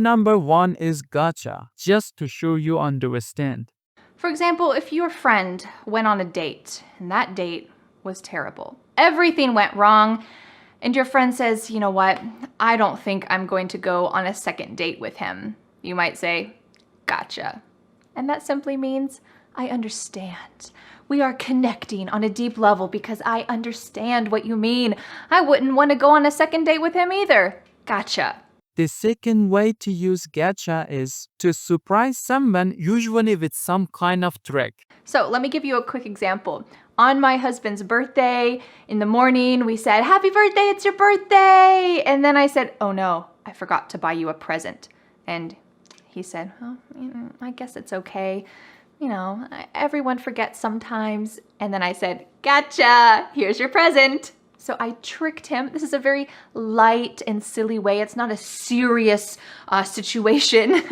number 1 is gotcha, just to show you understand. For example, if your friend went on a date and that date was terrible, everything went wrong, and your friend says, you know what, I don't think I'm going to go on a second date with him. You might say, gotcha. And that simply means, I understand. We are connecting on a deep level because I understand what you mean. I wouldn't want to go on a second date with him either. Gotcha. The second way to use gotcha is to surprise someone, usually with some kind of trick. So let me give you a quick example. On my husband's birthday, in the morning, we said, happy birthday, it's your birthday. And then I said, oh no, I forgot to buy you a present. And he said, well, I guess it's okay. You know, everyone forgets sometimes. And then I said, gotcha, here's your present. So I tricked him. This is a very light and silly way. It's not a serious situation.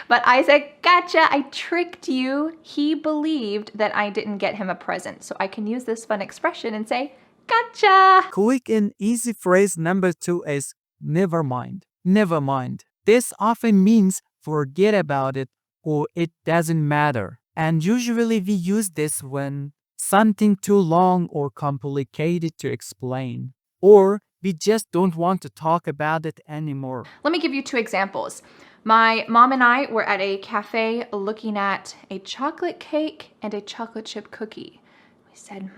But I said, gotcha, I tricked you. He believed that I didn't get him a present. So I can use this fun expression and say, gotcha. Quick and easy phrase number 2 is never mind. Never mind. This often means forget about it or it doesn't matter. And usually we use this when something too long or complicated to explain, or we just don't want to talk about it anymore. Let me give you 2 examples. My mom and I were at a cafe looking at a chocolate cake and a chocolate chip cookie. We said,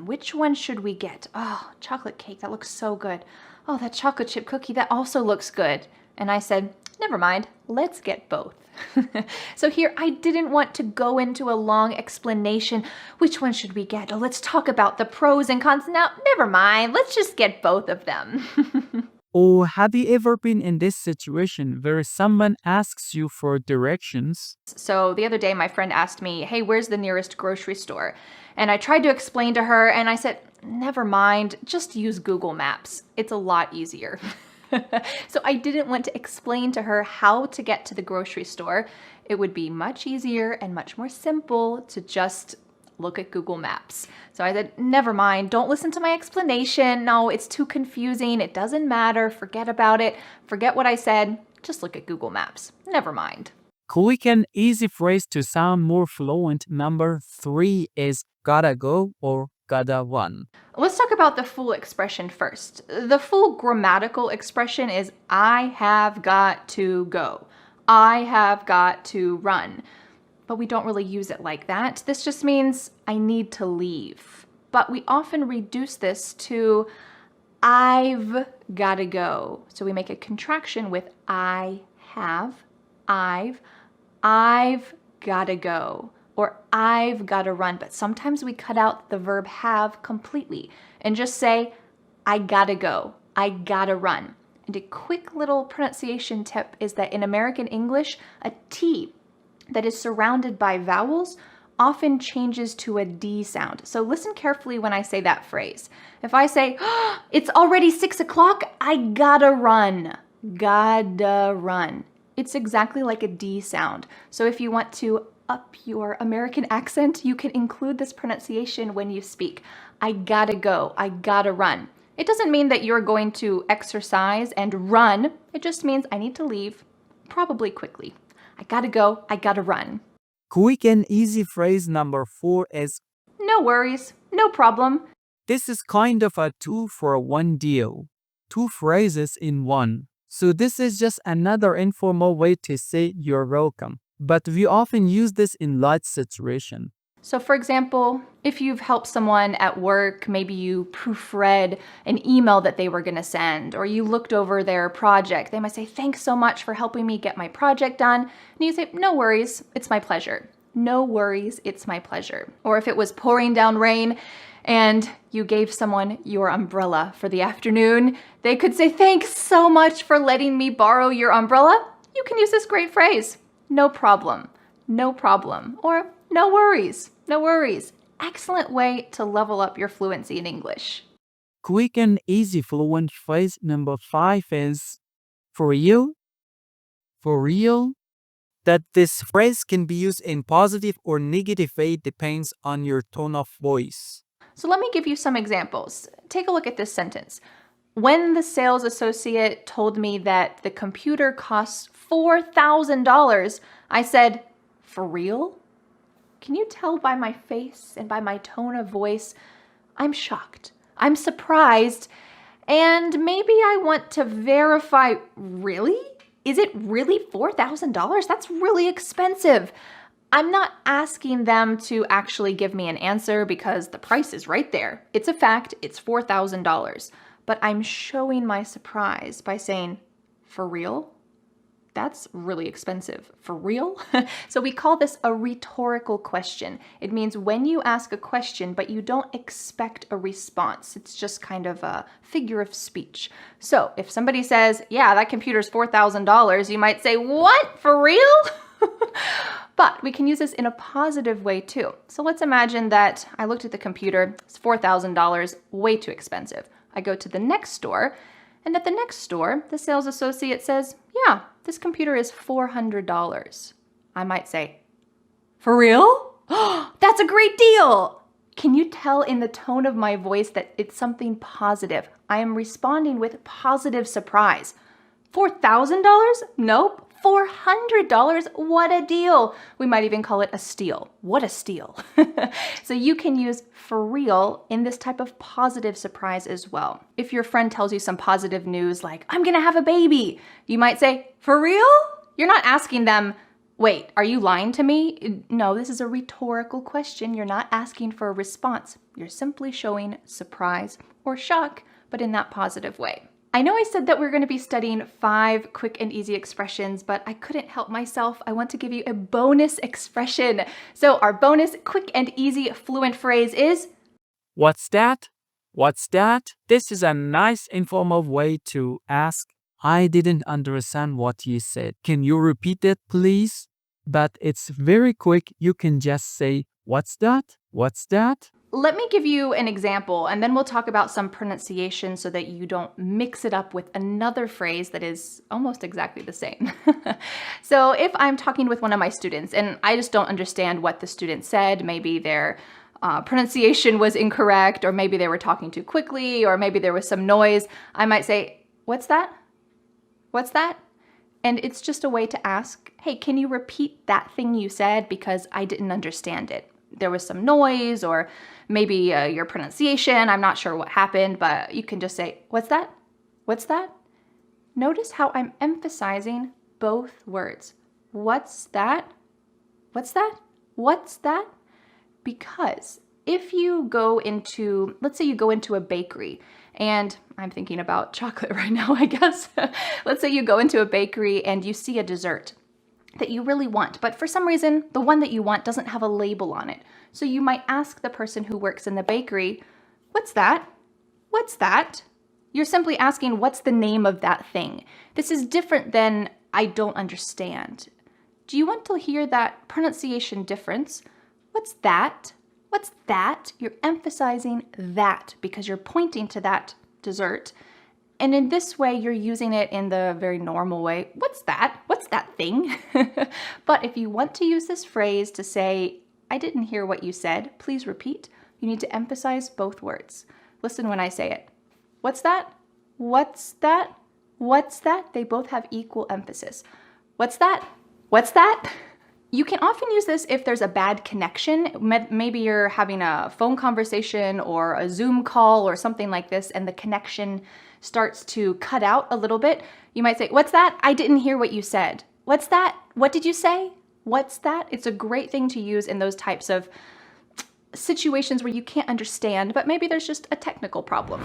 which one should we get? Oh, chocolate cake, that looks so good. Oh, that chocolate chip cookie, that also looks good. And I said, never mind, let's get both. So here, I didn't want to go into a long explanation. Which one should we get? Oh, let's talk about the pros and cons. Now, never mind, let's just get both of them. Or have you ever been in this situation where someone asks you for directions? So the other day, my friend asked me, hey, where's the nearest grocery store? And I tried to explain to her, and I said, never mind, just use Google Maps. It's a lot easier. So I didn't want to explain to her how to get to the grocery store. It would be much easier and much more simple to just look at Google Maps. So I said, never mind, don't listen to my explanation. No, it's too confusing. It doesn't matter. Forget about it. Forget what I said. Just look at Google Maps. Never mind. Quick and easy phrase to sound more fluent number 3 is gotta go or gotta run. Let's talk about the full expression first. The full grammatical expression is I have got to go. I have got to run. But we don't really use it like that. This just means I need to leave. But we often reduce this to I've gotta go. So we make a contraction with I have, I've gotta go. Or I've gotta run. But sometimes we cut out the verb have completely and just say, I gotta go, I gotta run. And a quick little pronunciation tip is that in American English, a T that is surrounded by vowels often changes to a D sound. So listen carefully when I say that phrase. If I say, oh, it's already 6 o'clock, I gotta run. Gotta run. It's exactly like a D sound. So if you want to up your American accent, you can include this pronunciation when you speak. I gotta go, I gotta run. It doesn't mean that you're going to exercise and run. It just means I need to leave, probably quickly. I gotta go, I gotta run. Quick and easy phrase number 4 is no worries, no problem. This is kind of a 2-for-1 deal. 2 phrases in one. So this is just another informal way to say you're welcome. But we often use this in light situation. So for example, if you've helped someone at work, maybe you proofread an email that they were going to send, or you looked over their project, they might say, thanks so much for helping me get my project done. And you say, no worries, it's my pleasure. No worries, it's my pleasure. Or if it was pouring down rain and you gave someone your umbrella for the afternoon, they could say, thanks so much for letting me borrow your umbrella. You can use this great phrase, no problem, or no worries, no worries. Excellent way to level up your fluency in English. Quick and easy fluent phrase number 5 is for real. For real. That this phrase can be used in positive or negative way depends on your tone of voice. So let me give you some examples. Take a look at this sentence. When the sales associate told me that the computer costs $4,000. I said, for real? Can you tell by my face and by my tone of voice? I'm shocked. I'm surprised. And maybe I want to verify, really? Is it really $4,000? That's really expensive. I'm not asking them to actually give me an answer because the price is right there. It's a fact, it's $4,000. But I'm showing my surprise by saying, for real? That's really expensive. For real? So we call this a rhetorical question. It means when you ask a question, but you don't expect a response. It's just kind of a figure of speech. So if somebody says, yeah, that computer's $4,000, you might say, what? For real? But we can use this in a positive way too. So let's imagine that I looked at the computer, it's $4,000, way too expensive. I go to the next store, and at the next store, the sales associate says, yeah, this computer is $400. I might say, for real? That's a great deal. Can you tell in the tone of my voice that it's something positive? I am responding with positive surprise. $4,000? Nope. $400. What a deal. We might even call it a steal. What a steal. So you can use for real in this type of positive surprise as well. If your friend tells you some positive news like, I'm gonna have a baby, you might say, for real? You're not asking them, wait, are you lying to me? No, this is a rhetorical question. You're not asking for a response. You're simply showing surprise or shock, but in that positive way. I know I said that we're going to be studying 5 quick and easy expressions, but I couldn't help myself. I want to give you a bonus expression. So our bonus quick and easy fluent phrase is, What's that? What's that? This is a nice informal way to ask, I didn't understand what you said. Can you repeat it, please? But it's very quick. You can just say, what's that? What's that? Let me give you an example, and then we'll talk about some pronunciation so that you don't mix it up with another phrase that is almost exactly the same. So if I'm talking with one of my students and I just don't understand what the student said, maybe their pronunciation was incorrect, or maybe they were talking too quickly, or maybe there was some noise, I might say, what's that? What's that? And it's just a way to ask, hey, can you repeat that thing you said because I didn't understand it? There was some noise, or maybe your pronunciation, I'm not sure what happened, but you can just say, what's that? What's that? Notice how I'm emphasizing both words. What's that? What's that? What's that? Because if you go into, let's say you go into a bakery, and I'm thinking about chocolate right now, I guess. Let's say you go into a bakery and you see a dessert that you really want, but for some reason, the one that you want doesn't have a label on it. So you might ask the person who works in the bakery, what's that? What's that? You're simply asking, what's the name of that thing? This is different than, I don't understand. Do you want to hear that pronunciation difference? What's that? What's that? You're emphasizing that because you're pointing to that dessert. And in this way, you're using it in the very normal way. What's that? What's that thing? But if you want to use this phrase to say, I didn't hear what you said, please repeat. You need to emphasize both words. Listen when I say it. What's that? What's that? What's that? They both have equal emphasis. What's that? What's that? You can often use this if there's a bad connection. Maybe you're having a phone conversation or a Zoom call or something like this, and the connection starts to cut out a little bit. You might say, what's that? I didn't hear what you said. What's that? What did you say? What's that? It's a great thing to use in those types of situations where you can't understand, but maybe there's just a technical problem.